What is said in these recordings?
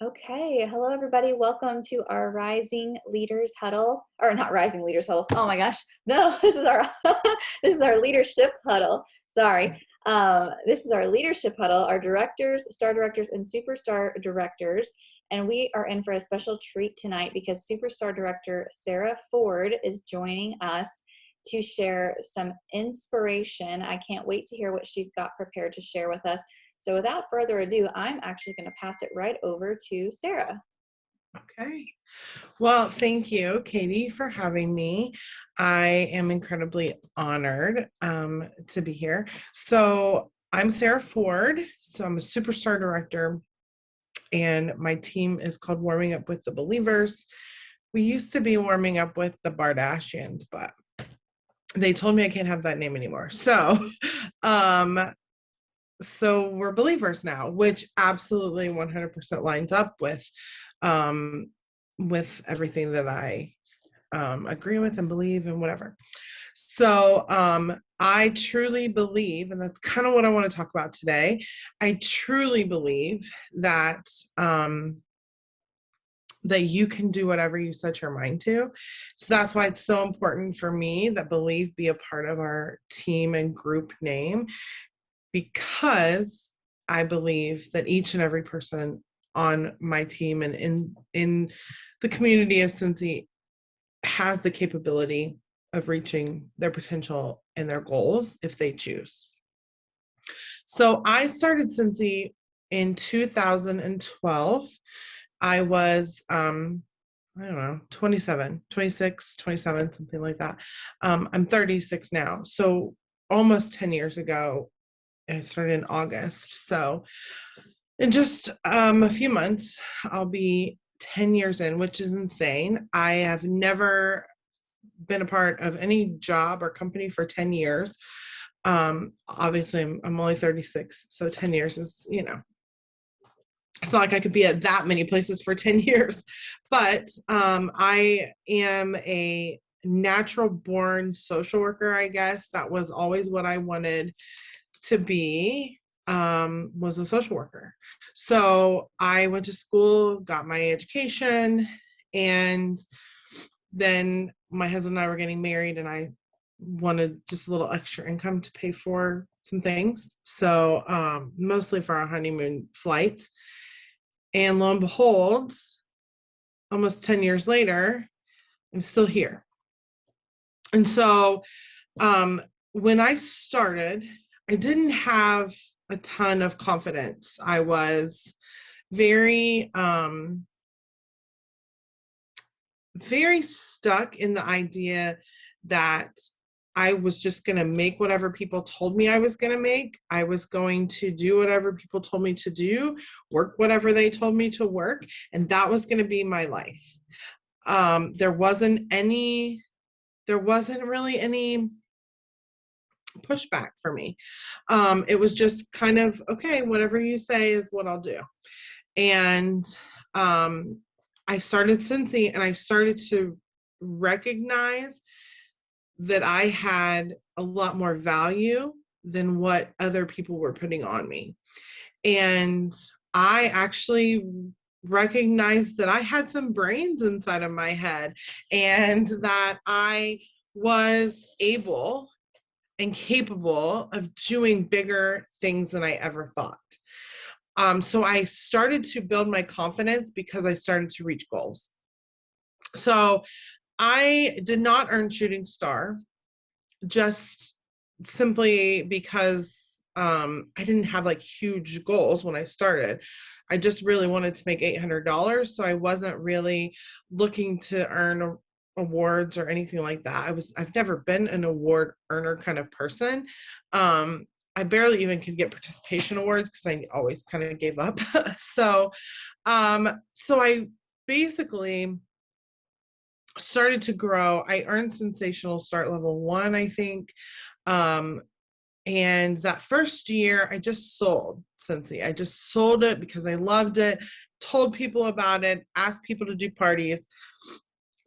Okay, hello everybody. Welcome to our Rising Leaders Huddle, or not Rising Leaders Huddle. Oh my gosh, no, this is our this is our Leadership Huddle. Sorry, this is our Leadership Huddle. Our directors, star directors, and superstar directors, and we are in for a special treat tonight because superstar director Sara Ford is joining us to share some inspiration. I can't wait to hear what she's got prepared to share with us. So without further ado, I'm actually going to pass it right over to Sara. Okay. Well, thank you, Katie, for having me. I am incredibly honored to be here. So I'm Sara Ford. So I'm a superstar director, and my team is called Warming Up with the Believers. We used to be Warming Up with the Bardashians, but they told me I can't have that name anymore. Um, so we're believers now, which absolutely 100% lines up um, with everything that I agree with and believe and whatever. So I truly believe, and that's kind of what I want to talk about today. I truly believe that that you can do whatever you set your mind to. So that's why it's so important for me that believe be a part of our team and group name, because I believe that each and every person on my team and in the community of Cincy has the capability of reaching their potential and their goals if they choose. So I started Cincy in 2012. I was I don't know, 27, 26, 27, something like that. I'm 36 now. So almost 10 years ago, I started in August. So in just a few months, I'll be 10 years in, which is insane. I have never been a part of any job or company for 10 years. Obviously, I'm only 36, so 10 years is, it's not like I could be at that many places for 10 years. But I am a natural born social worker, I guess. That was always what I wanted to be, was a social worker. So I went to school, got my education, and then my husband and I were getting married, and I wanted just a little extra income to pay for some things. So mostly for our honeymoon flights. And lo and behold, almost 10 years later, I'm still here. And so when I started, I didn't have a ton of confidence. I was very, very stuck in the idea that I was just going to make whatever people told me I was going to make. I was going to do whatever people told me to do, work whatever they told me to work, and that was going to be my life. There wasn't really any pushback for me. It was just kind of, okay, whatever you say is what I'll do. And I started Cincy, and I started to recognize that I had a lot more value than what other people were putting on me. And I actually recognized that I had some brains inside of my head, and that I was able and capable of doing bigger things than I ever thought. So I started to build my confidence because I started to reach goals. So I did not earn shooting star, just simply because I didn't have like huge goals when I started. I just really wanted to make $800. So I wasn't really looking to earn awards or anything like that. I've never been an award earner kind of person. I barely even could get participation awards because I always kind of gave up. So I basically started to grow. I earned sensational start level 1, I think. And that first year, I just sold Cincy. I just sold it because I loved it, told people about it, asked people to do parties,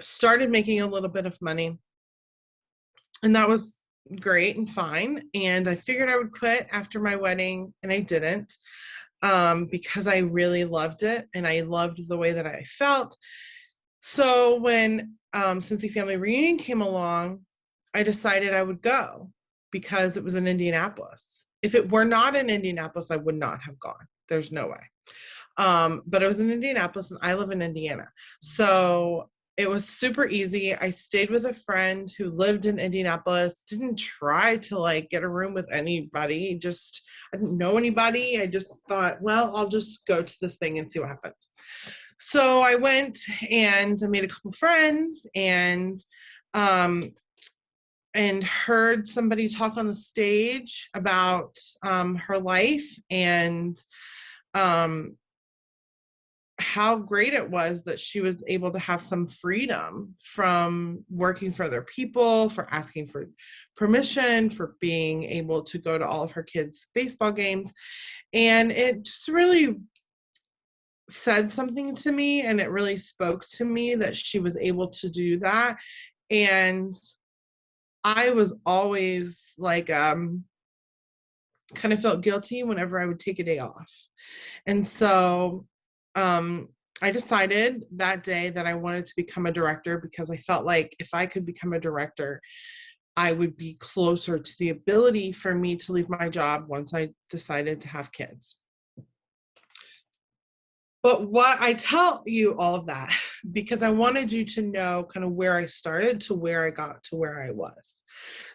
started making a little bit of money. And that was great and fine. And I figured I would quit after my wedding, and I didn't. because I really loved it and I loved the way that I felt. So when Cincy Family Reunion came along, I decided I would go because it was in Indianapolis. If it were not in Indianapolis, I would not have gone. There's no way. But it was in Indianapolis and I live in Indiana. So it was super easy. I stayed with a friend who lived in Indianapolis, didn't try to like get a room with anybody. Just, I didn't know anybody. I just thought, well, I'll just go to this thing and see what happens. So I went and I made a couple friends um, and heard somebody talk on the stage about her life and um, how great it was that she was able to have some freedom from working for other people, for asking for permission, for being able to go to all of her kids' baseball games. And it just really said something to me, and it really spoke to me that she was able to do that. And I was always like kind of felt guilty whenever I would take a day off. And so I decided that day that I wanted to become a director because I felt like if I could become a director, I would be closer to the ability for me to leave my job once I decided to have kids. But what I tell you all of that because I wanted you to know kind of where I started to where I got to where I was.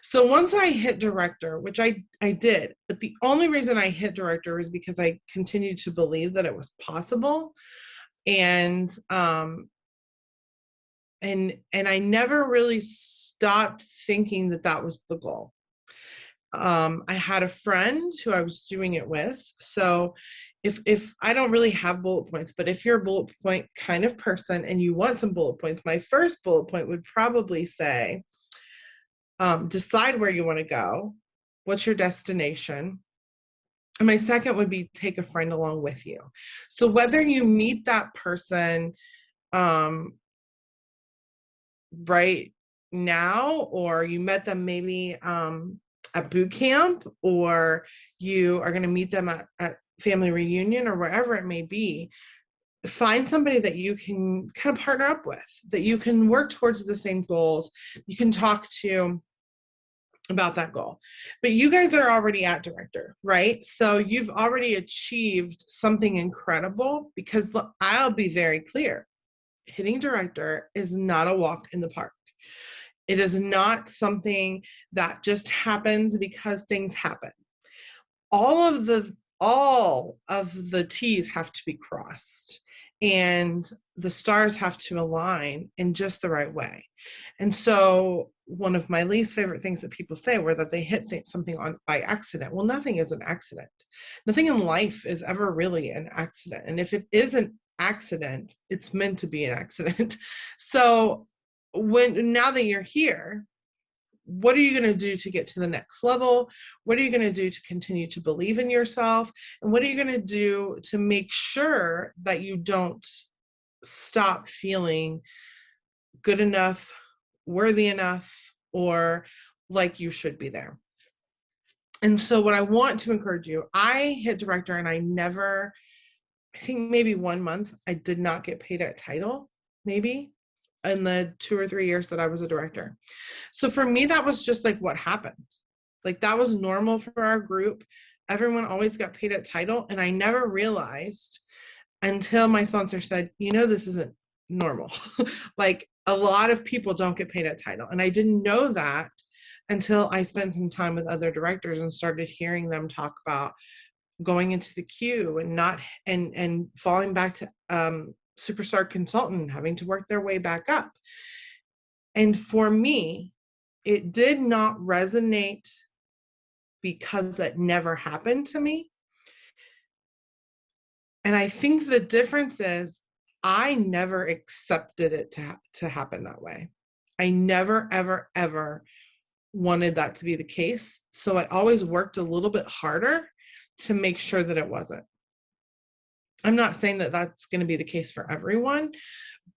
So once I hit director, which I did, but the only reason I hit director is because I continued to believe that it was possible. And I never really stopped thinking that that was the goal. I had a friend who I was doing it with. So if I don't really have bullet points, but if you're a bullet point kind of person and you want some bullet points, my first bullet point would probably say, decide where you want to go. What's your destination? And my second would be take a friend along with you. So whether you meet that person right now, or you met them maybe at boot camp, or you are going to meet them at family reunion or wherever it may be, find somebody that you can kind of partner up with, that you can work towards the same goals, you can talk to about that goal. But you guys are already at director, right? So you've already achieved something incredible, because I'll be very clear, hitting director is not a walk in the park. It is not something that just happens because things happen. All of the T's have to be crossed and the stars have to align in just the right way. And so one of my least favorite things that people say were that they hit something on by accident. Well, nothing is an accident. Nothing in life is ever really an accident. And if it is an accident, it's meant to be an accident. So now that you're here, what are you going to do to get to the next level? What are you going to do to continue to believe in yourself? And what are you going to do to make sure that you don't stop feeling good enough, worthy enough, or like you should be there? And so what I want to encourage you, I hit director and I think maybe 1 month, I did not get paid at title, maybe in the 2 or 3 years that I was a director. So for me, that was just like what happened. Like that was normal for our group. Everyone always got paid at title. And I never realized until my sponsor said, this isn't normal. Like a lot of people don't get paid at title. And I didn't know that until I spent some time with other directors and started hearing them talk about going into the queue and falling back to superstar consultant, having to work their way back up. And for me, it did not resonate because that never happened to me. And I think the difference is I never accepted it to happen that way. I never, ever, ever wanted that to be the case. So I always worked a little bit harder to make sure that it wasn't. I'm not saying that that's going to be the case for everyone,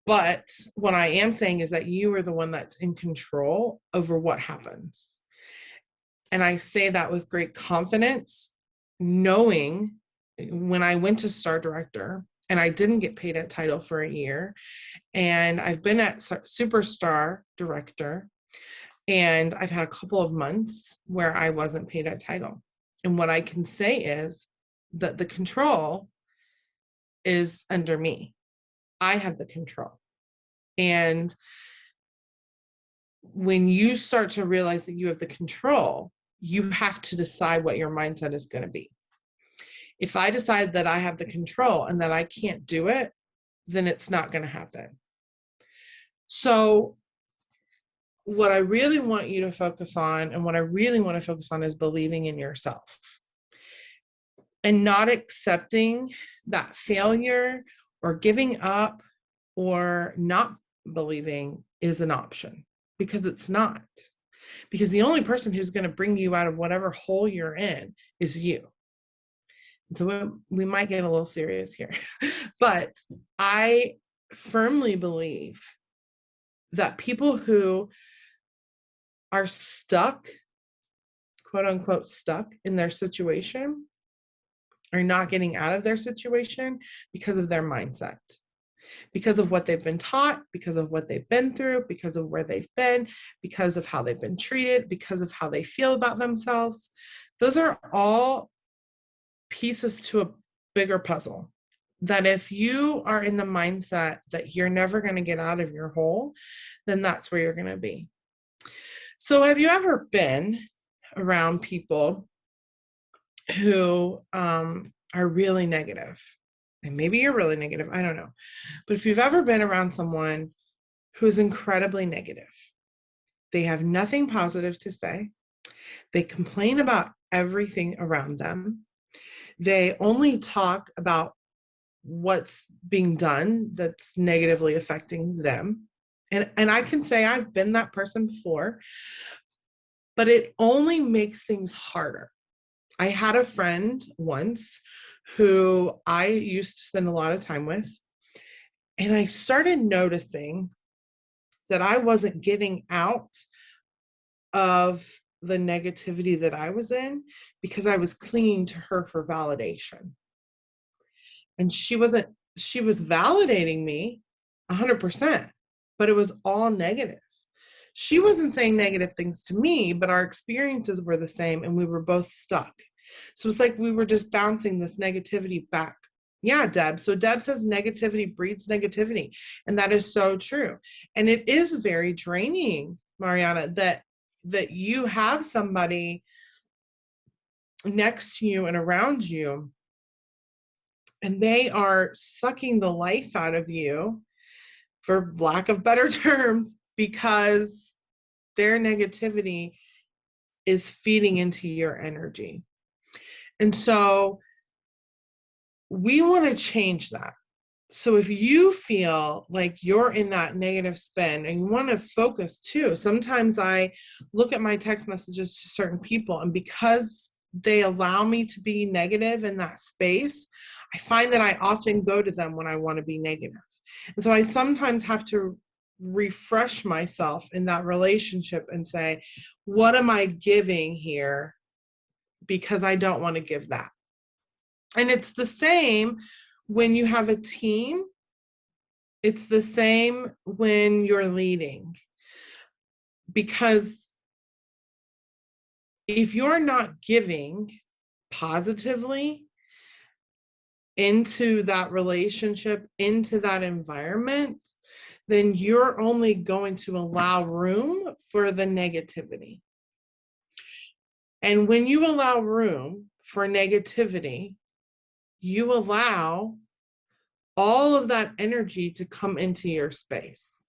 but what I am saying is that you are the one that's in control over what happens. And I say that with great confidence, knowing when I went to Star Director, and I didn't get paid at title for a year, and I've been at Superstar Director, and I've had a couple of months where I wasn't paid at title. And what I can say is that the control is under me. I have the control. And when you start to realize that you have the control, you have to decide what your mindset is going to be. If I decide that I have the control and that I can't do it, then it's not going to happen. So what I really want you to focus on, and what I really want to focus on, is believing in yourself and not accepting that failure or giving up or not believing is an option, because it's not. Because the only person who's going to bring you out of whatever hole you're in is you. So we might get a little serious here, but I firmly believe that people who are stuck, quote unquote, stuck in their situation, are not getting out of their situation because of their mindset, because of what they've been taught, because of what they've been through, because of where they've been, because of how they've been treated, because of how they feel about themselves. Those are all pieces to a bigger puzzle, that if you are in the mindset that you're never going to get out of your hole, then that's where you're going to be. So have you ever been around people who are really negative? And maybe you're really negative, I don't know. But if you've ever been around someone who's incredibly negative, they have nothing positive to say, they complain about everything around them, they only talk about what's being done that's negatively affecting them. And I can say I've been that person before, but it only makes things harder. I had a friend once who I used to spend a lot of time with, and I started noticing that I wasn't getting out of the negativity that I was in because I was clinging to her for validation. And she was validating me 100%, but it was all negative. She wasn't saying negative things to me, but our experiences were the same and we were both stuck. So it's like we were just bouncing this negativity back. Yeah, Deb. So Deb says negativity breeds negativity. And that is so true. And it is very draining, Mariana, that you have somebody next to you and around you, and they are sucking the life out of you, for lack of better terms, because their negativity is feeding into your energy. And so we want to change that. So if you feel like you're in that negative spin and you want to focus too, sometimes I look at my text messages to certain people, and because they allow me to be negative in that space, I find that I often go to them when I want to be negative. And so I sometimes have to refresh myself in that relationship and say, what am I giving here? Because I don't want to give that. And it's the same when you have a team. It's the same when you're leading. Because if you're not giving positively into that relationship, into that environment, then you're only going to allow room for the negativity. And when you allow room for negativity, you allow all of that energy to come into your space.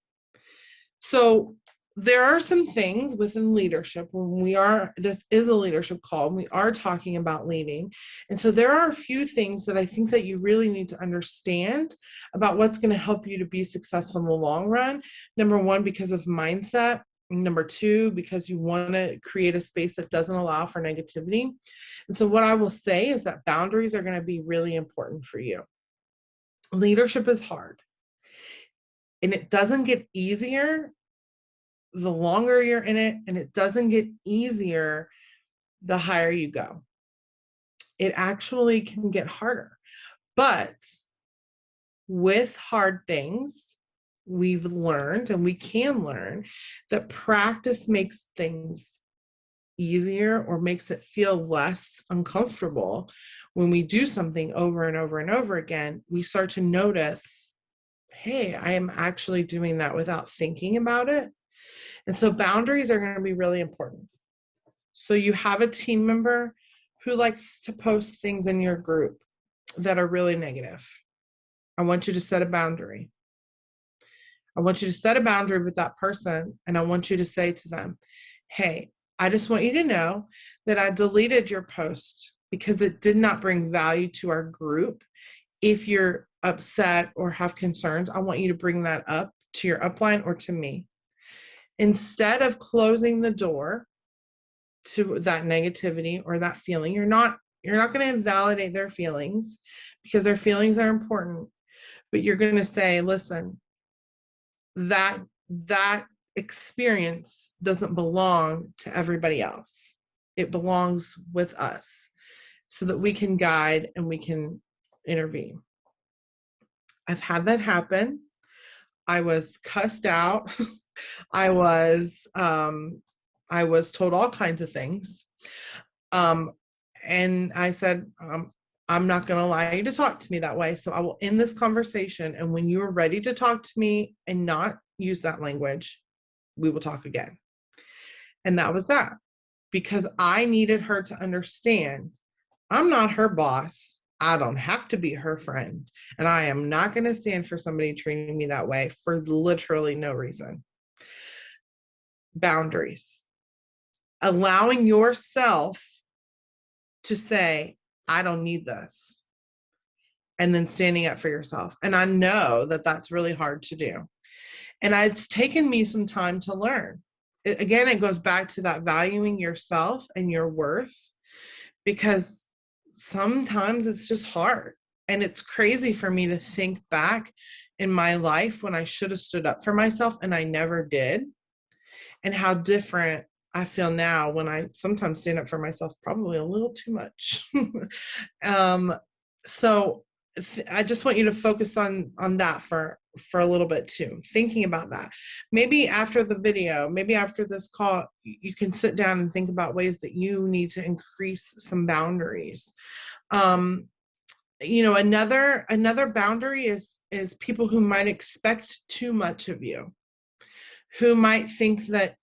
So there are some things within leadership when this is a leadership call, and we are talking about leading. And so there are a few things that I think that you really need to understand about what's going to help you to be successful in the long run. Number one, because of mindset. Number two, because you want to create a space that doesn't allow for negativity. And so what I will say is that boundaries are going to be really important for you. Leadership is hard, and it doesn't get easier the longer you're in it, and it doesn't get easier the higher you go. it actually can get harder. But with hard things, we've learned, and we can learn, that practice makes things easier or makes it feel less uncomfortable. When we do something over and over and over again, we start to notice, hey, I am actually doing that without thinking about it. And so boundaries are going to be really important. So you have a team member who likes to post things in your group that are really negative. I want you to set a boundary. I want you to set a boundary with that person, and I want you to say to them, hey, I just want you to know that I deleted your post because it did not bring value to our group. If you're upset or have concerns, I want you to bring that up to your upline or to me. Instead of closing the door to that negativity or that feeling, you're not going to invalidate their feelings, because their feelings are important, but you're going to say, listen, that experience doesn't belong to everybody else. It belongs with us, so that we can guide and we can intervene. I've had that happen. I was cussed out. I was told all kinds of things. And I said, I'm not going to allow you to talk to me that way. So I will end this conversation. And when you are ready to talk to me and not use that language, we will talk again. And that was that, because I needed her to understand I'm not her boss. I don't have to be her friend. And I am not going to stand for somebody treating me that way for literally no reason. Boundaries. Allowing yourself to say, I don't need this. And then standing up for yourself. And I know that that's really hard to do. And it's taken me some time to learn. Again, it goes back to that valuing yourself and your worth, because sometimes it's just hard. And it's crazy for me to think back in my life when I should have stood up for myself and I never did, and how different I feel now when I sometimes stand up for myself, probably a little too much. So I just want you to focus on that for a little bit too, thinking about that. Maybe after the video, maybe after this call, you can sit down and think about ways that you need to increase some boundaries. Another boundary is people who might expect too much of you, who might think that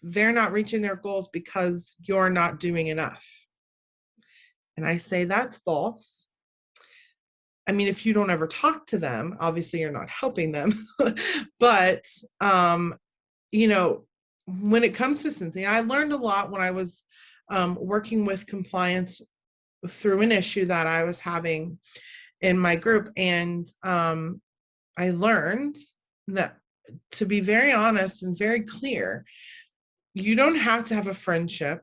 they're not reaching their goals because you're not doing enough. And I say that's false. I mean, if you don't ever talk to them, obviously you're not helping them. But, when it comes to sensing, I learned a lot when I was working with compliance through an issue that I was having in my group. And I learned that, to be very honest and very clear, you don't have to have a friendship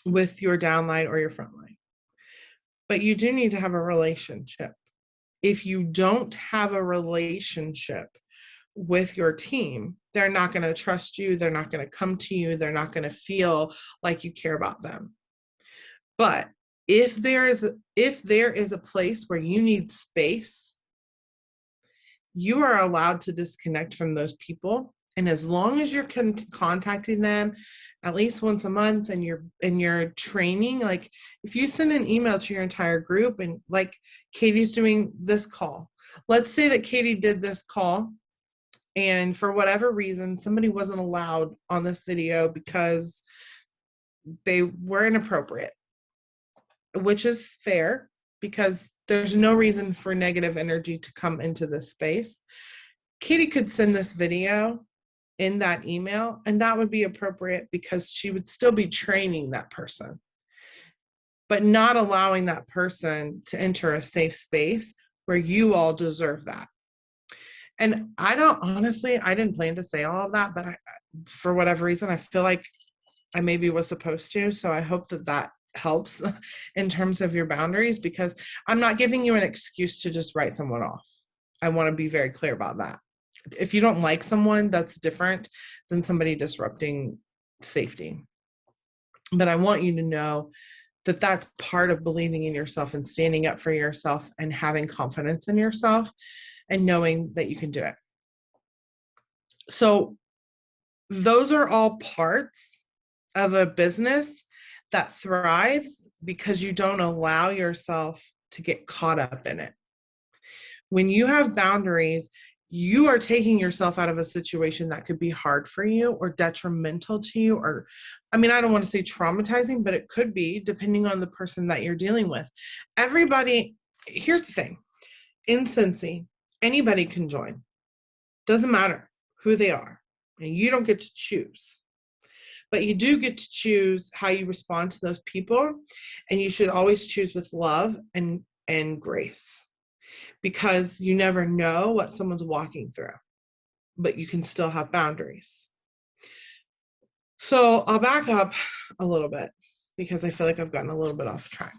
with your downline or your frontline, but you do need to have a relationship. If you don't have a relationship with your team, they're not going to trust you. They're not going to come to you. They're not going to feel like you care about them. But if there is a place where you need space, you are allowed to disconnect from those people. And as long as you're contacting them at least once a month, and you're training, like if you send an email to your entire group, and like Katie's doing this call, let's say that Katie did this call, and for whatever reason, somebody wasn't allowed on this video because they were inappropriate, which is fair, because there's no reason for negative energy to come into this space. Katie could send this video in that email, and that would be appropriate, because she would still be training that person, but not allowing that person to enter a safe space where you all deserve that. And I didn't plan to say all of that, but for whatever reason, I feel like I maybe was supposed to. So I hope that helps in terms of your boundaries, because I'm not giving you an excuse to just write someone off. I want to be very clear about that. If you don't like someone, that's different than somebody disrupting safety. But I want you to know that's part of believing in yourself and standing up for yourself and having confidence in yourself and knowing that you can do it. So those are all parts of a business that thrives because you don't allow yourself to get caught up in it. When you have boundaries, you are taking yourself out of a situation that could be hard for you or detrimental to you, or, I mean, I don't want to say traumatizing, but it could be depending on the person that you're dealing with. Everybody, here's the thing, in Cincy, anybody can join. Doesn't matter who they are, and you don't get to choose. But you do get to choose how you respond to those people, and you should always choose with love and grace, because you never know what someone's walking through, but you can still have boundaries. So I'll back up a little bit because I feel like I've gotten a little bit off track.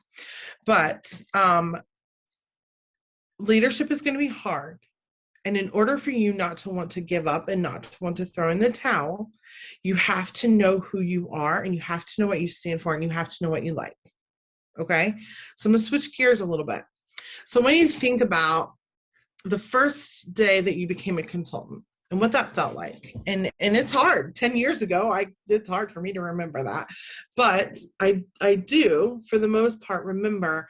But leadership is going to be hard. And in order for you not to want to give up and not to want to throw in the towel, you have to know who you are, and you have to know what you stand for, and you have to know what you like. Okay? So I'm going to switch gears a little bit. So when you think about the first day that you became a consultant and what that felt like, and it's hard. 10 years ago, it's hard for me to remember that. But I do, for the most part, remember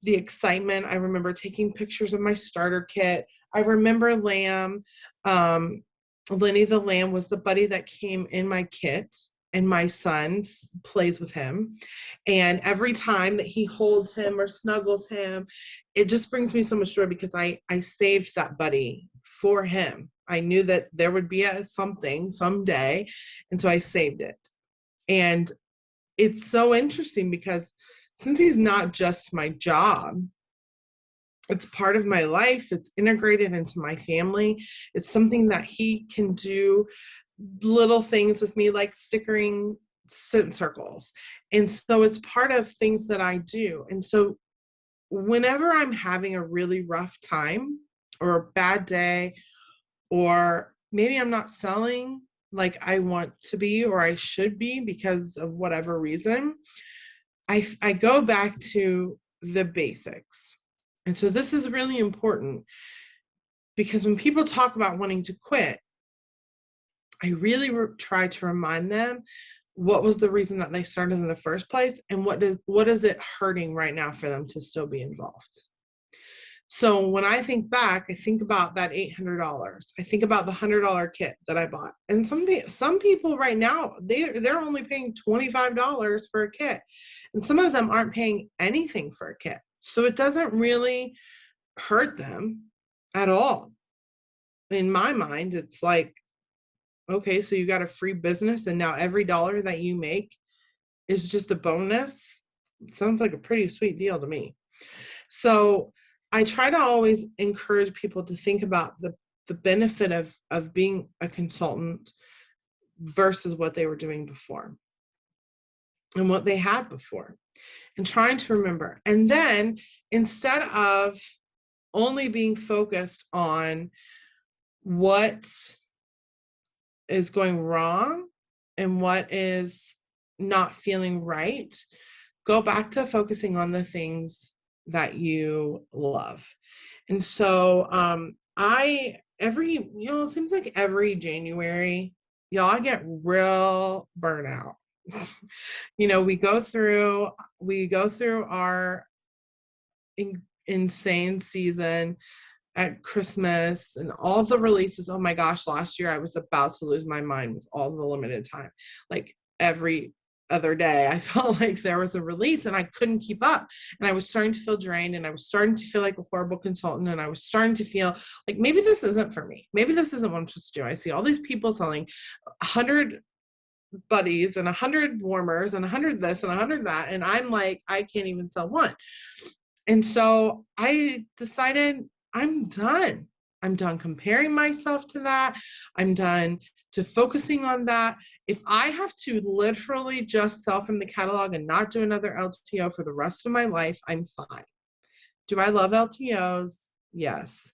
the excitement. I remember taking pictures of my starter kit. I remember Lamb. Lenny the Lamb was the buddy that came in my kit, and my son plays with him. And every time that he holds him or snuggles him, it just brings me so much joy because I saved that buddy for him. I knew that there would be something someday, and so I saved it. And it's so interesting because since he's not just my job, it's part of my life. It's integrated into my family. It's something that he can do little things with me, like stickering scent circles. And so it's part of things that I do. And so whenever I'm having a really rough time or a bad day, or maybe I'm not selling like I want to be or I should be because of whatever reason, I go back to the basics. And so this is really important because when people talk about wanting to quit, I really try to remind them what was the reason that they started in the first place, and what is it hurting right now for them to still be involved. So when I think back, I think about that $800. I think about the $100 kit that I bought. And some people right now, they're only paying $25 for a kit. And some of them aren't paying anything for a kit. So it doesn't really hurt them at all. In my mind, it's like, okay, so you got a free business, and now every dollar that you make is just a bonus. It sounds like a pretty sweet deal to me. So I try to always encourage people to think about the benefit of being a consultant versus what they were doing before and what they had before, and trying to remember. And then instead of only being focused on what is going wrong and what is not feeling right, go back to focusing on the things that you love. And so it seems like every January, y'all, I get real burnout. We go through our insane season at Christmas and all the releases. Oh my gosh, last year I was about to lose my mind with all the limited time. Like every other day I felt like there was a release and I couldn't keep up, and I was starting to feel drained, and I was starting to feel like a horrible consultant, and I was starting to feel like maybe this isn't for me. Maybe this isn't what I'm supposed to do. I see all these people selling 100 buddies and 100 warmers and 100 this and 100 that, and I'm like, I can't even sell one. And so I decided I'm done. I'm done comparing myself to that. I'm done to focusing on that. If I have to literally just sell from the catalog and not do another LTO for the rest of my life, I'm fine. Do I love LTOs? Yes.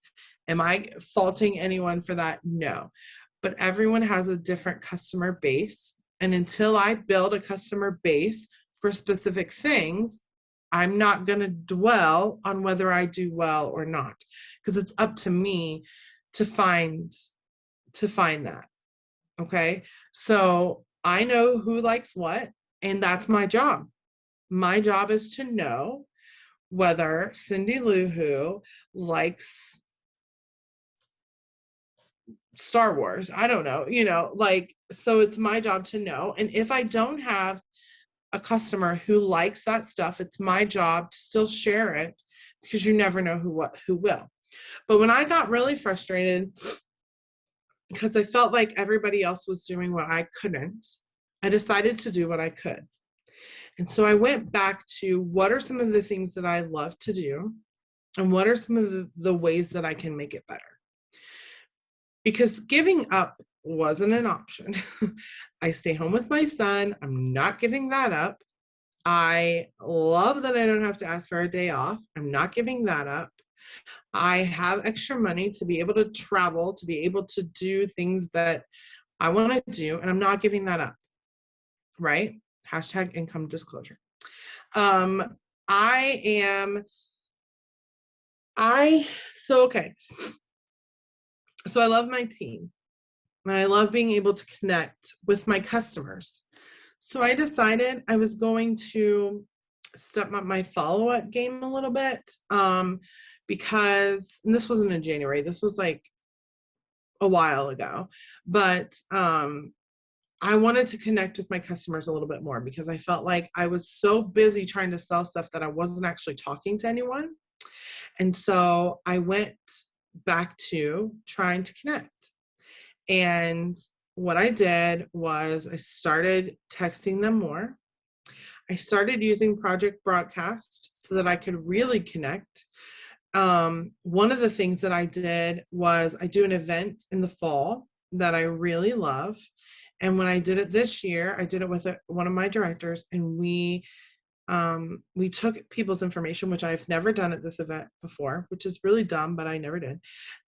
Am I faulting anyone for that? No. But everyone has a different customer base. And until I build a customer base for specific things, I'm not going to dwell on whether I do well or not, because it's up to me to find that. Okay. So I know who likes what, and that's my job. My job is to know whether Cindy Lou Who likes Star Wars. I don't know, like, so it's my job to know. And if I don't have a customer who likes that stuff, it's my job to still share it, because you never know who will. But when I got really frustrated because I felt like everybody else was doing what I couldn't, I decided to do what I could. And so I went back to what are some of the things that I love to do, and what are some of the ways that I can make it better. Because giving up wasn't an option. I stay home with my son. I'm not giving that up. I love that I don't have to ask for a day off. I'm not giving that up. I have extra money to be able to travel, to be able to do things that I want to do, and I'm not giving that up, right? Hashtag income disclosure. So I love my team, and I love being able to connect with my customers. So I decided I was going to step up my follow-up game a little bit, because, and this wasn't in January, this was like a while ago, but I wanted to connect with my customers a little bit more, because I felt like I was so busy trying to sell stuff that I wasn't actually talking to anyone. And so I went back to trying to connect. And what I did was I started texting them more. I started using Project Broadcast so that I could really connect. One of the things that I did was I do an event in the fall that I really love. And when I did it this year, I did it with one of my directors, and we took people's information, which I've never done at this event before, which is really dumb, but I never did.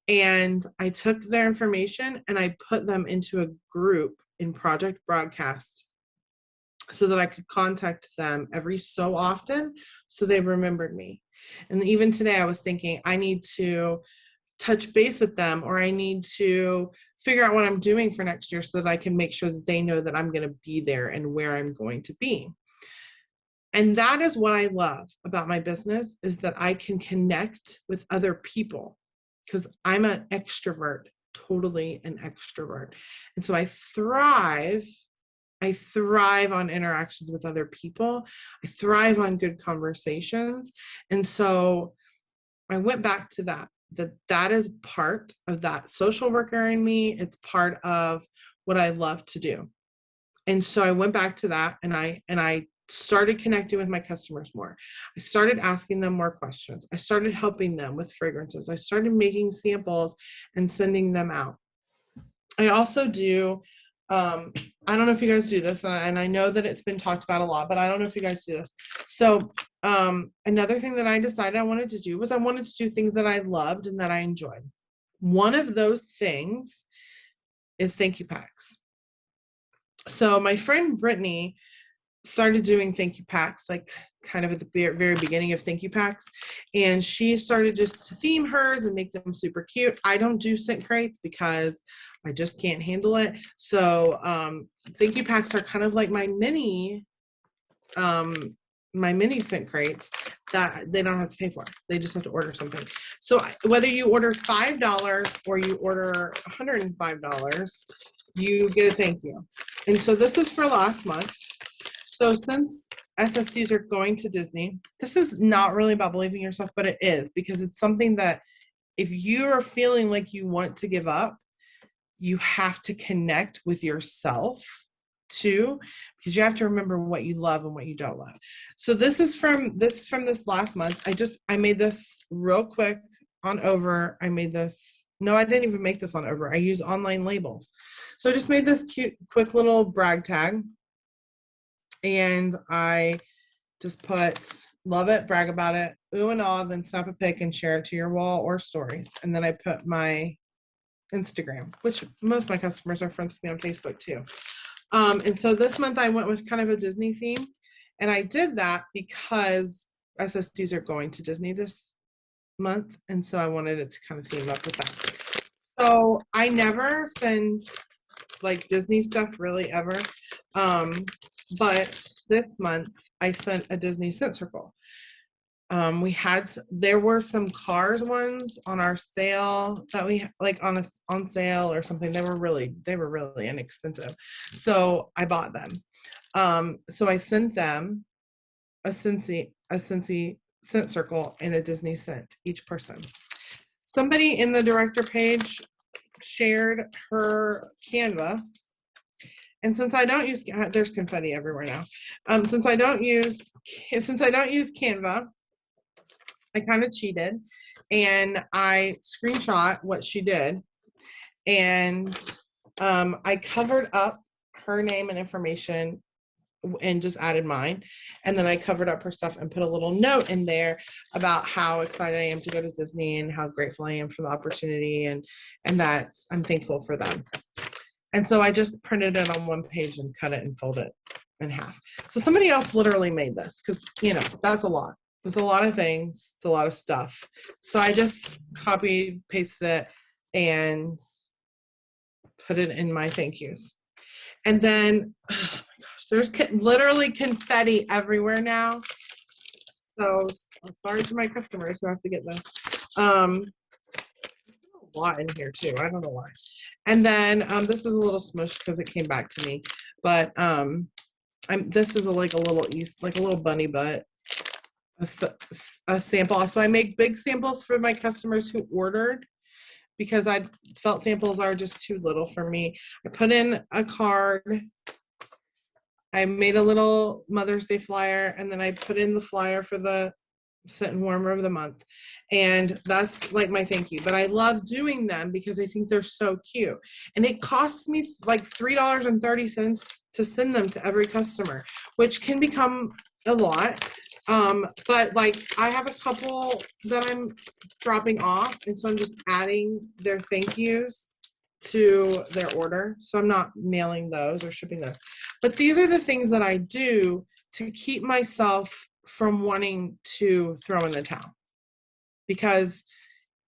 And I took their information and I put them into a group in Project Broadcast so that I could contact them every so often so they remembered me. And even today I was thinking I need to touch base with them, or I need to figure out what I'm doing for next year so that I can make sure that they know that I'm going to be there and where I'm going to be. And that is what I love about my business, is that I can connect with other people, because I'm an extrovert, totally an extrovert. And so I thrive on interactions with other people. I thrive on good conversations. And so I went back to that is part of that social worker in me. It's part of what I love to do. And so I went back to that, and I started connecting with my customers more. I started asking them more questions. I started helping them with fragrances. I started making samples and sending them out. I also do, I don't know if you guys do this, and I know that it's been talked about a lot, but I don't know if you guys do this. So another thing that I decided I wanted to do was I wanted to do things that I loved and that I enjoyed. One of those things is thank you packs. So my friend Brittany started doing thank you packs, like kind of at the very beginning of thank you packs. And she started just to theme hers and make them super cute. I don't do scent crates because I just can't handle it. So thank you packs are kind of like my mini scent crates that they don't have to pay for. They just have to order something. So whether you order $5 or you order $105, you get a thank you. And so this is for last month. So since SSDs are going to Disney, this is not really about believing yourself, but it is, because it's something that if you are feeling like you want to give up, you have to connect with yourself too, because you have to remember what you love and what you don't love. So this is from this last month. I made this real quick on Over. I didn't even make this on Over. I use online labels. So I just made this cute, quick little brag tag. And I just put, love it, brag about it, ooh and ah, then snap a pic and share it to your wall or stories. And then I put my Instagram, which most of my customers are friends with me on Facebook too. And so this month I went with kind of a Disney theme. And I did that because SSDs are going to Disney this month. And so I wanted it to kind of theme up with that. So I never send like Disney stuff really ever. But this month I sent a Disney scent circle. There were some Cars ones on our sale that we like on sale or something. They were really inexpensive. So I bought them. So I sent them a Scentsy scent circle and a Disney scent, each person. Somebody in the director page shared her Canva. And since I don't use, there's confetti everywhere now. Since I don't use Canva, I kind of cheated and I screenshot what she did. And I covered up her name and information and just added mine. And then I covered up her stuff and put a little note in there about how excited I am to go to Disney and how grateful I am for the opportunity and that I'm thankful for them. And so I just printed it on one page and cut it and folded it in half. So somebody else literally made this because, that's a lot. It's a lot of things. It's a lot of stuff. So I just copied, pasted it, and put it in my thank yous. And then, oh my gosh, there's literally confetti everywhere now. So sorry to my customers who have to get this. A lot in here too. I don't know why. And then this is a little smushed because it came back to me. But this is like a little bunny butt, a sample. So I make big samples for my customers who ordered because I felt samples are just too little for me. I put in a card. I made a little Mother's Day flyer, and then I put in the flyer for the scent and warmer of the month. And that's like my thank you. But I love doing them because I think they're so cute. And it costs me like $3.30 to send them to every customer, which can become a lot. But like I have a couple that I'm dropping off, and so I'm just adding their thank yous to their order. So I'm not mailing those or shipping those. But these are the things that I do to keep myself from wanting to throw in the towel. Because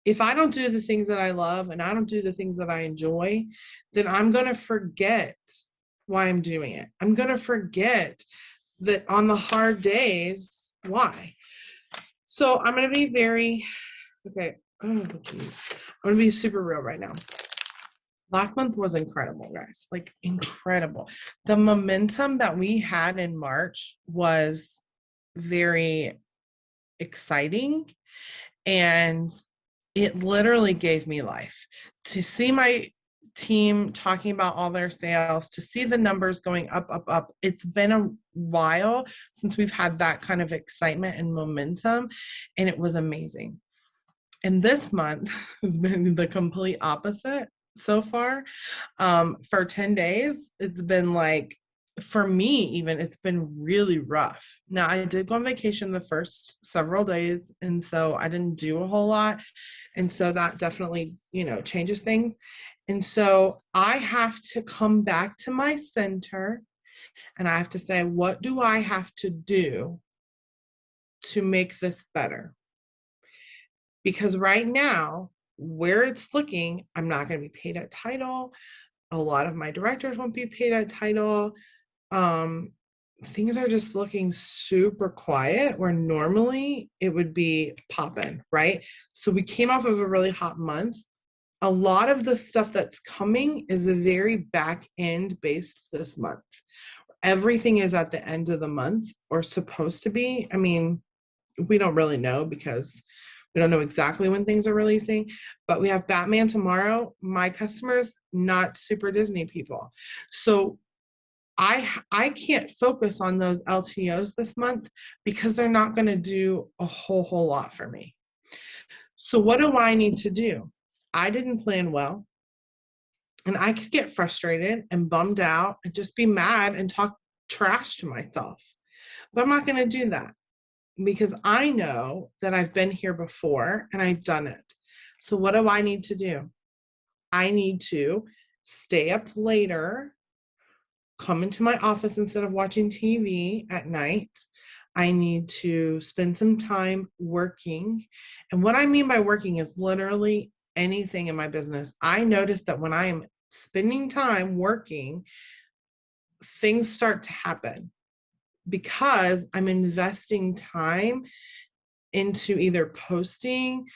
if I don't do the things that I love and I don't do the things that I enjoy, then I'm going to forget why I'm doing it. I'm going to forget that on the hard days, why. So I'm going to be I'm going to be super real right now. Last month was incredible, guys, like incredible. The momentum that we had in March was very exciting, and it literally gave me life to see my team talking about all their sales, to see the numbers going up, up, up. It's been a while since we've had that kind of excitement and momentum, and it was amazing. And this month has been the complete opposite so far. For 10 days, it's been like, for me even, it's been really rough. Now I did go on vacation the first several days, and so I didn't do a whole lot, and so that definitely changes things. And so I have to come back to my center, and I have to say, what do I have to do to make this better? Because right now, where it's looking, I'm not going to be paid at title. A lot of my directors won't be paid at title. Things are just looking super quiet where normally it would be popping, right? So we came off of a really hot month. A lot of the stuff that's coming is a very back end based this month. Everything is at the end of the month, or supposed to be. I mean, we don't really know because we don't know exactly when things are releasing, but we have Batman tomorrow. My customers, not super Disney people. So I can't focus on those LTOs this month because they're not going to do a whole lot for me. So what do I need to do? I didn't plan well, and I could get frustrated and bummed out and just be mad and talk trash to myself. But I'm not going to do that because I know that I've been here before and I've done it. So what do I need to do? I need to stay up later come into my office instead of watching TV at night. I need to spend some time working. And what I mean by working is literally anything in my business. I notice that when I am spending time working, things start to happen because I'm investing time into either posting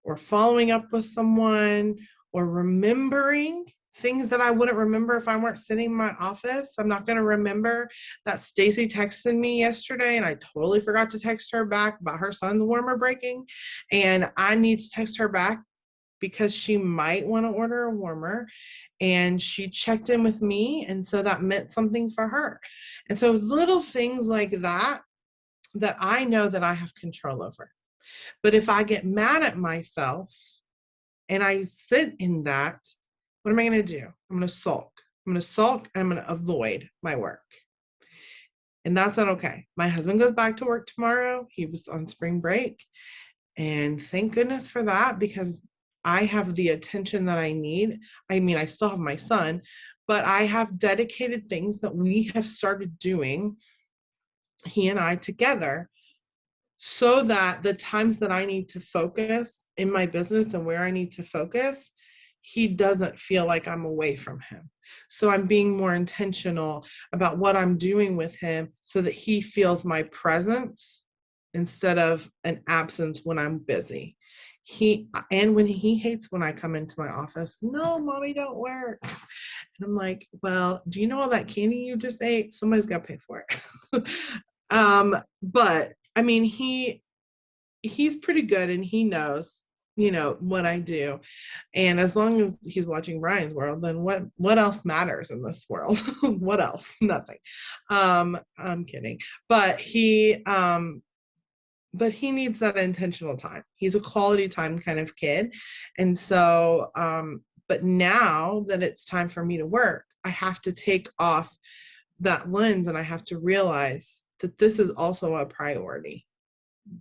or following up with someone or remembering things that I wouldn't remember if I weren't sitting in my office. I'm not going to remember that Stacy texted me yesterday and I totally forgot to text her back about her son's warmer breaking. And I need to text her back because she might want to order a warmer, and she checked in with me. And so that meant something for her. And so little things like that, that I know that I have control over. But if I get mad at myself and I sit in that, what am I going to do? I'm going to sulk. I'm going to sulk and I'm going to avoid my work. And that's not okay. My husband goes back to work tomorrow. He was on spring break. And thank goodness for that, because I have the attention that I need. I mean, I still have my son, but I have dedicated things that we have started doing, he and I together, so that the times that I need to focus in my business and where I need to focus, he doesn't feel like I'm away from him. So I'm being more intentional about what I'm doing with him so that he feels my presence instead of an absence when I'm busy. When he hates when I come into my office, no, mommy, don't work. And I'm like, well, do you know all that candy you just ate? Somebody's got to pay for it. But I mean, he's pretty good and he knows, what I do. And as long as he's watching Ryan's World, then what else matters in this world? What else? Nothing. I'm kidding. But he needs that intentional time. He's a quality time kind of kid. And so, but now that it's time for me to work, I have to take off that lens and I have to realize that this is also a priority,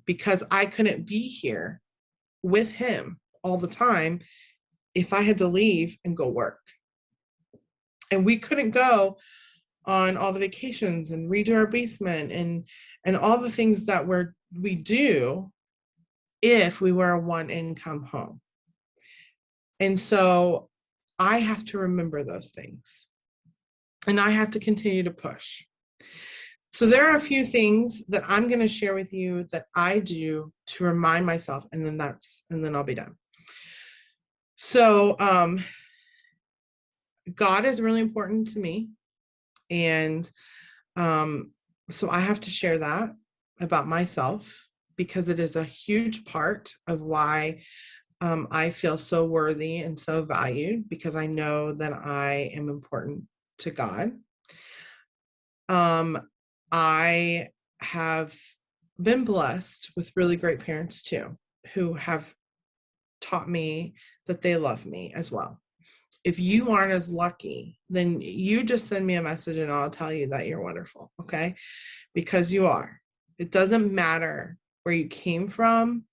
because I couldn't be here with him all the time if I had to leave and go work. And we couldn't go on all the vacations and redo our basement and all the things that we do if we were a one income home. And so I have to remember those things and I have to continue to push. So there are a few things that I'm going to share with you that I do to remind myself, and then I'll be done. So God is really important to me. And so I have to share that about myself, because it is a huge part of why I feel so worthy and so valued, because I know that I am important to God. I have been blessed with really great parents too, who have taught me that they love me as well. If you aren't as lucky, then you just send me a message and I'll tell you that you're wonderful, okay? Because you are. It doesn't matter where you came from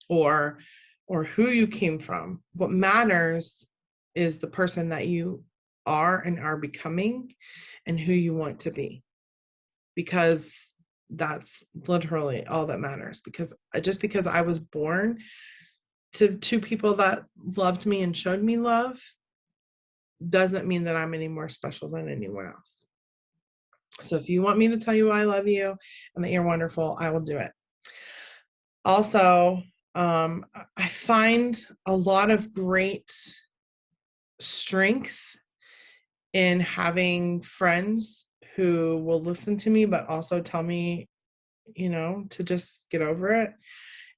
or who you came from. What matters is the person that you are and are becoming and who you want to be. Because that's literally all that matters. Because I was born to two people that loved me and showed me love doesn't mean that I'm any more special than anyone else. So if you want me to tell you I love you and that you're wonderful, I will do it. Also, I find a lot of great strength in having friends who will listen to me, but also tell me, to just get over it,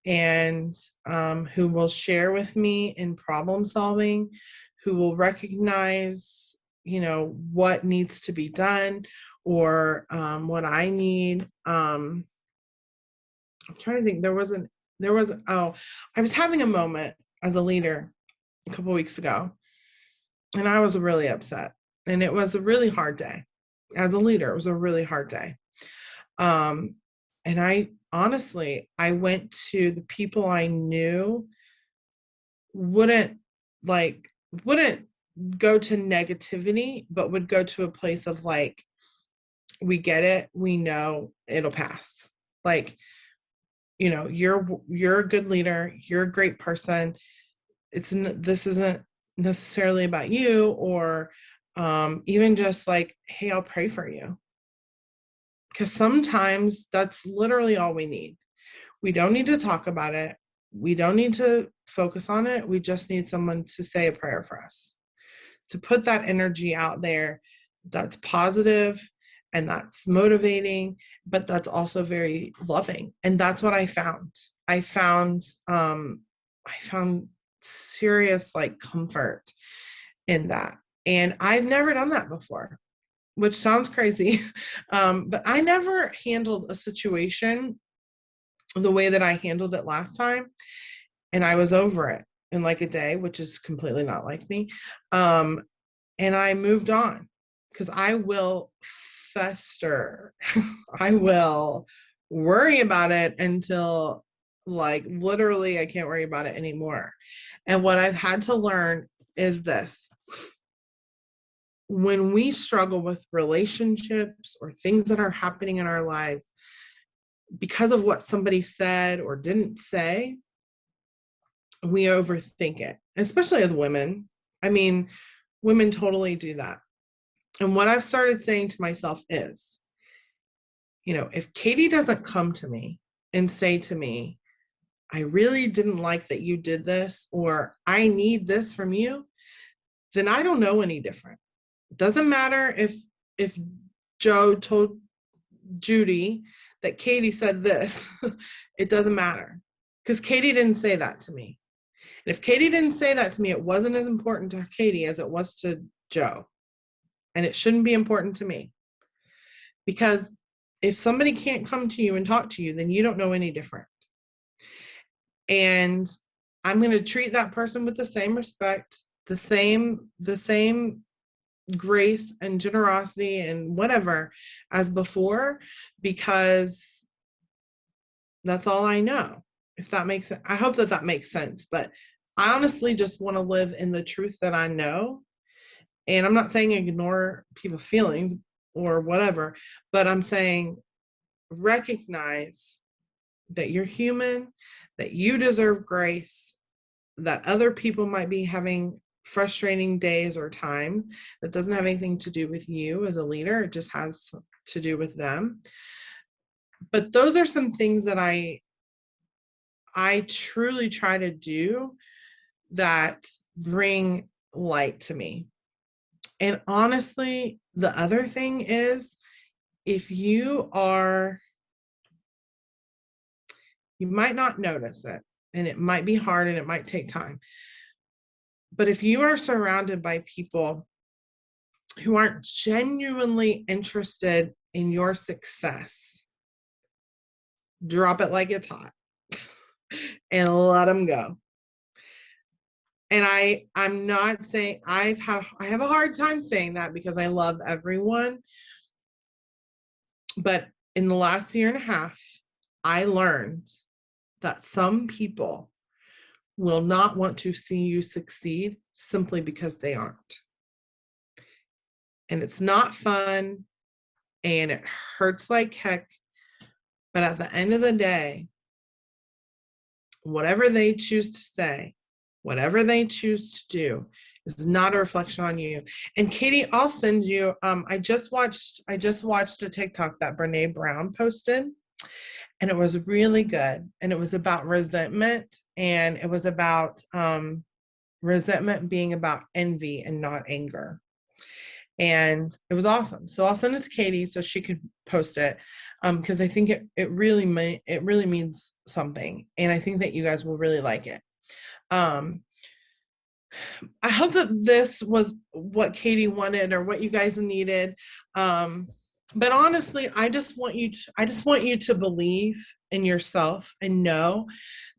and who will share with me in problem solving, who will recognize, what needs to be done or what I need. I'm trying to think. I was having a moment as a leader a couple of weeks ago, and I was really upset. And it was a really hard day. As a leader, it was a really hard day. And I went to the people I knew wouldn't go to negativity, but would go to a place of like, we get it, we know it'll pass. Like, you know, you're a good leader, you're a great person. This isn't necessarily about you, or even just like, hey, I'll pray for you. Because sometimes that's literally all we need. We don't need to talk about it. We don't need to focus on it. We just need someone to say a prayer for us, to put that energy out there that's positive and that's motivating, but that's also very loving. And that's what I found. I found serious like comfort in that. And I've never done that before, which sounds crazy. But I never handled a situation the way that I handled it last time. And I was over it in like a day, which is completely not like me. And I moved on because I will fester. I will worry about it until like literally I can't worry about it anymore. And what I've had to learn is this: when we struggle with relationships or things that are happening in our lives because of what somebody said or didn't say, we overthink it, especially as women. I mean, women totally do that. And what I've started saying to myself is, you know, if Katie doesn't come to me and say to me, I really didn't like that you did this, or I need this from you, then I don't know any different. It doesn't matter if Joe told Judy that Katie said this. It doesn't matter, because Katie didn't say that to me. And if Katie didn't say that to me, it wasn't as important to Katie as it was to Joe. And it shouldn't be important to me. Because if somebody can't come to you and talk to you, then you don't know any different. And I'm going to treat that person with the same respect, the same grace and generosity and whatever as before, because that's all I know. If that makes sense. I hope that that makes sense. But I honestly just want to live in the truth that I know. And I'm not saying ignore people's feelings or whatever, but I'm saying recognize that you're human, that you deserve grace, that other people might be having frustrating days or times. That doesn't have anything to do with you as a leader. It just has to do with them. But those are some things that I truly try to do that bring light to me. And honestly, the other thing is, if you might not notice it, and it might be hard and it might take time, but if you are surrounded by people who aren't genuinely interested in your success, drop it like it's hot and let them go. And I'm not saying I have a hard time saying that because I love everyone. But in the last year and a half, I learned that some people will not want to see you succeed simply because they aren't. And it's not fun and it hurts like heck. But at the end of the day, whatever they choose to say, whatever they choose to do is not a reflection on you. And Katie, I'll send you, I just watched a TikTok that Brene Brown posted, and it was really good. And it was about resentment, and it was about resentment being about envy and not anger. And it was awesome. So I'll send it to Katie so she could post it, because I think it really means something, and I think that you guys will really like it. I hope that this was what Katie wanted or what you guys needed. But honestly, I just want you to believe in yourself and know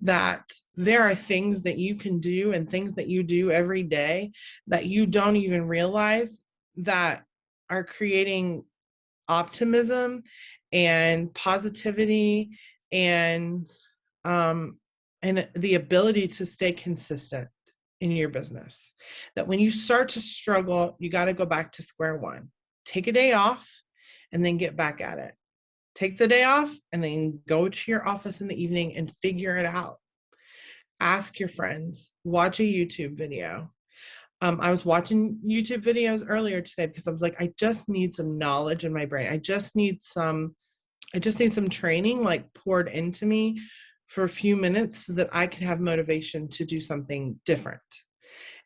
that there are things that you can do and things that you do every day that you don't even realize that are creating optimism and positivity and the ability to stay consistent. in your business. That when you start to struggle, you got to go back to square one. Take a day off and then get back at it. Take the day off and then go to your office in the evening and figure it out. Ask your friends, watch a YouTube video. I was watching YouTube videos earlier today because I was like, I just need some knowledge in my brain. I just need some training like poured into me for a few minutes so that I can have motivation to do something different.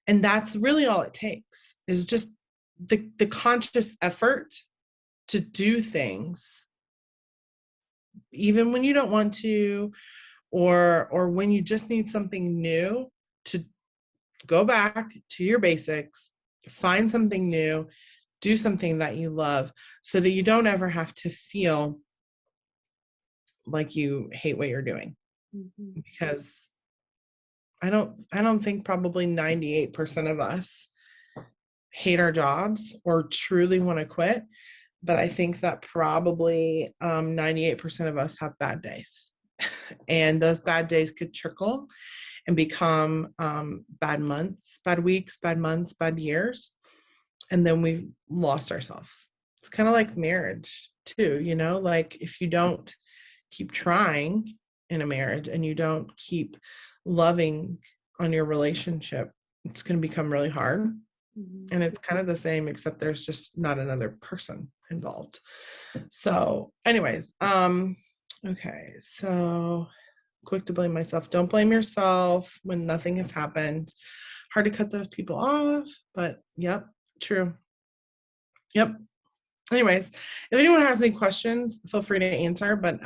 And that's really all it takes, is just the conscious effort to do things, even when you don't want to, or when you just need something new, to go back to your basics, find something new, do something that you love, so that you don't ever have to feel like you hate what you're doing. Because I don't think probably 98% of us hate our jobs or truly want to quit, but I think that probably 98% of us have bad days. And those bad days could trickle and become bad months, bad weeks, bad months, bad years. And then we've lost ourselves. It's kind of like marriage too, you know, like if you don't keep trying in a marriage and you don't keep loving on your relationship, it's going to become really hard. And it's kind of the same, except there's just not another person involved. So anyways, okay, so quick to blame myself. Don't blame yourself when nothing has happened. Hard to cut those people off, but yep, true. Yep. Anyways, if anyone has any questions, feel free to answer, but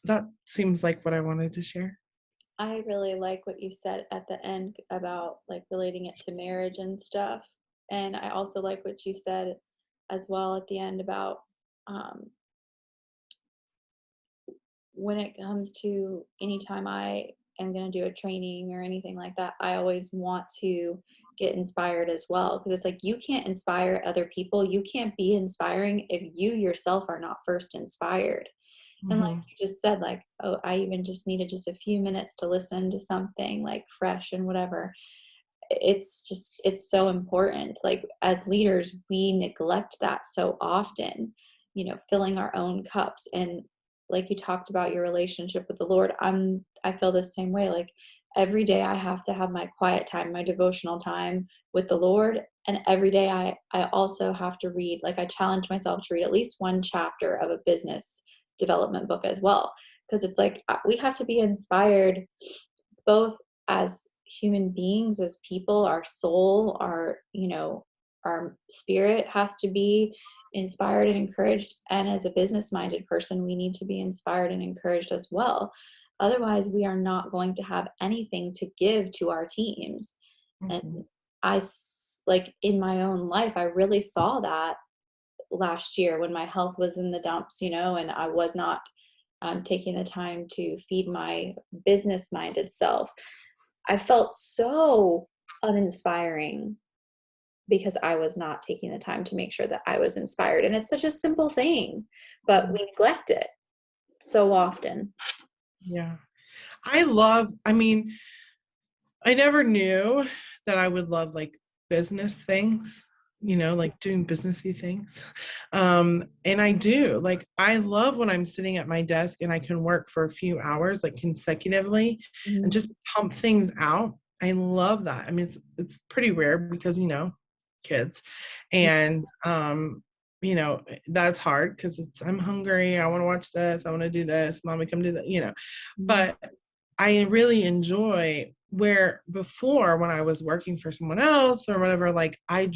that seems like what I wanted to share. I really like what you said at the end about like relating it to marriage and stuff. And I also like what you said as well at the end about um, when it comes to anytime I am going to do a training or anything like that, I always want to get inspired as well. Because it's like you can't inspire other people. You can't be inspiring if you yourself are not first inspired. And like you just said, like, oh, I even just needed just a few minutes to listen to something like fresh and whatever. It's so important. Like as leaders, we neglect that so often, filling our own cups. And like you talked about your relationship with the Lord, I feel the same way. Like every day I have to have my quiet time, my devotional time with the Lord. And every day I also have to read, like I challenge myself to read at least one chapter of a business development book as well. Because it's like we have to be inspired both as human beings, as people, our soul, our spirit has to be inspired and encouraged. And as a business minded person, we need to be inspired and encouraged as well. Otherwise, we are not going to have anything to give to our teams. And like in my own life, I really saw that last year when my health was in the dumps, and I was not taking the time to feed my business minded self. I felt so uninspiring because I was not taking the time to make sure that I was inspired. And it's such a simple thing, but we neglect it so often. Yeah. I mean, I never knew that I would love like business things, like doing businessy things. And I do. Like I love when I'm sitting at my desk and I can work for a few hours like consecutively and just pump things out. I love that. I mean, it's pretty rare because, kids. And that's hard because I'm hungry. I want to watch this. I want to do this. Mommy, come do that, but I really enjoy where before when I was working for someone else or whatever, like I would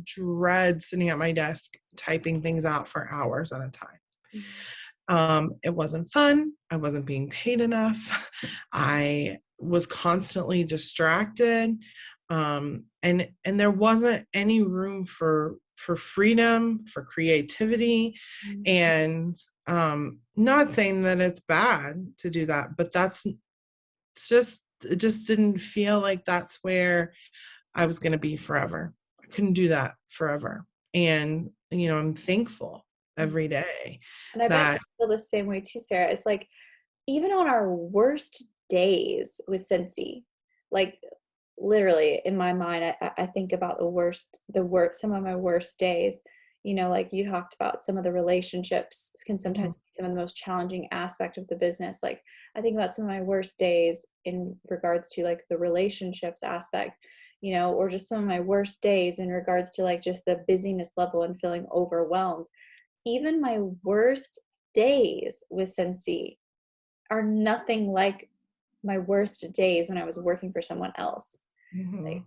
dread sitting at my desk typing things out for hours at a time. It wasn't fun. I wasn't being paid enough. I was constantly distracted. And there wasn't any room for freedom, for creativity. And not saying that it's bad to do that, but it just didn't feel like that's where I was going to be forever. I couldn't do that forever. And, I'm thankful every day. And I bet you feel the same way too, Sarah. It's like, even on our worst days with Scentsy, like literally in my mind, I think about some of my worst days. Like you talked about, some of the relationships can sometimes be some of the most challenging aspect of the business. Like I think about some of my worst days in regards to like the relationships aspect, or just some of my worst days in regards to like just the busyness level and feeling overwhelmed. Even my worst days with Scentsy are nothing like my worst days when I was working for someone else. Mm-hmm. Like,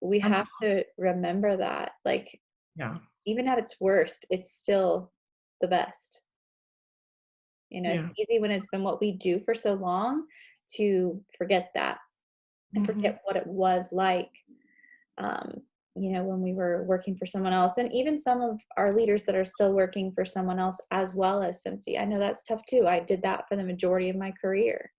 we have Absolutely. to remember that, like, Yeah. even at its worst, it's still the best. It's Yeah. easy when it's been what we do for so long to forget that and Mm-hmm. forget what it was like, um, when we were working for someone else. And even some of our leaders that are still working for someone else as well as Cincy. I know that's tough too. I did that for the majority of my career.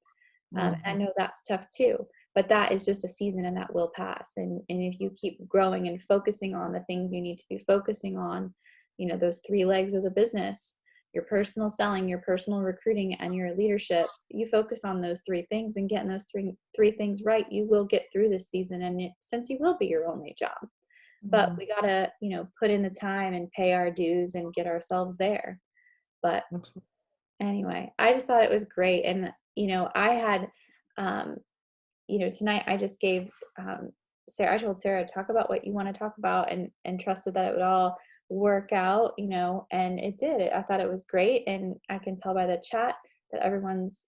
I Mm-hmm. know that's tough too, but that is just a season and that will pass. And if you keep growing and focusing on the things you need to be focusing on, those three legs of the business, your personal selling, your personal recruiting, and your leadership, you focus on those three things and getting those three things right, you will get through this season. And since you will be your only job, but Mm-hmm. we gotta, put in the time and pay our dues and get ourselves there. But Absolutely. anyway, I just thought it was great. And, I had, tonight I just gave, Sarah, I told Sarah, talk about what you want to talk about, and trusted that it would all work out, and it did. I thought it was great. And I can tell by the chat that everyone's,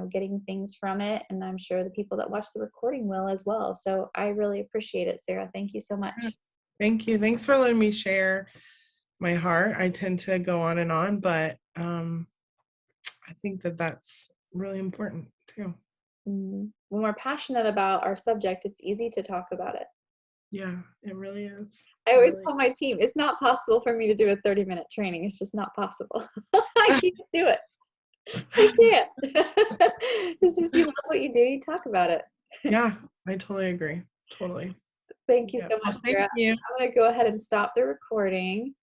getting things from it. And I'm sure the people that watch the recording will as well. So I really appreciate it, Sarah. Thank you so Yeah. much. Thank you. Thanks for letting me share my heart. I tend to go on and on, but I think that that's really important too. When we're passionate about our subject, it's easy to talk about it. Yeah, it really is. I It always really. tell my team, it's not possible for me to do a 30-minute training. It's just not possible. I can't do it. I can't. It's just, you love what you do, you talk about it. Yeah, I totally agree. Totally. Thank you Yeah. so much, Well, thank Sarah. you. I'm going to go ahead and stop the recording.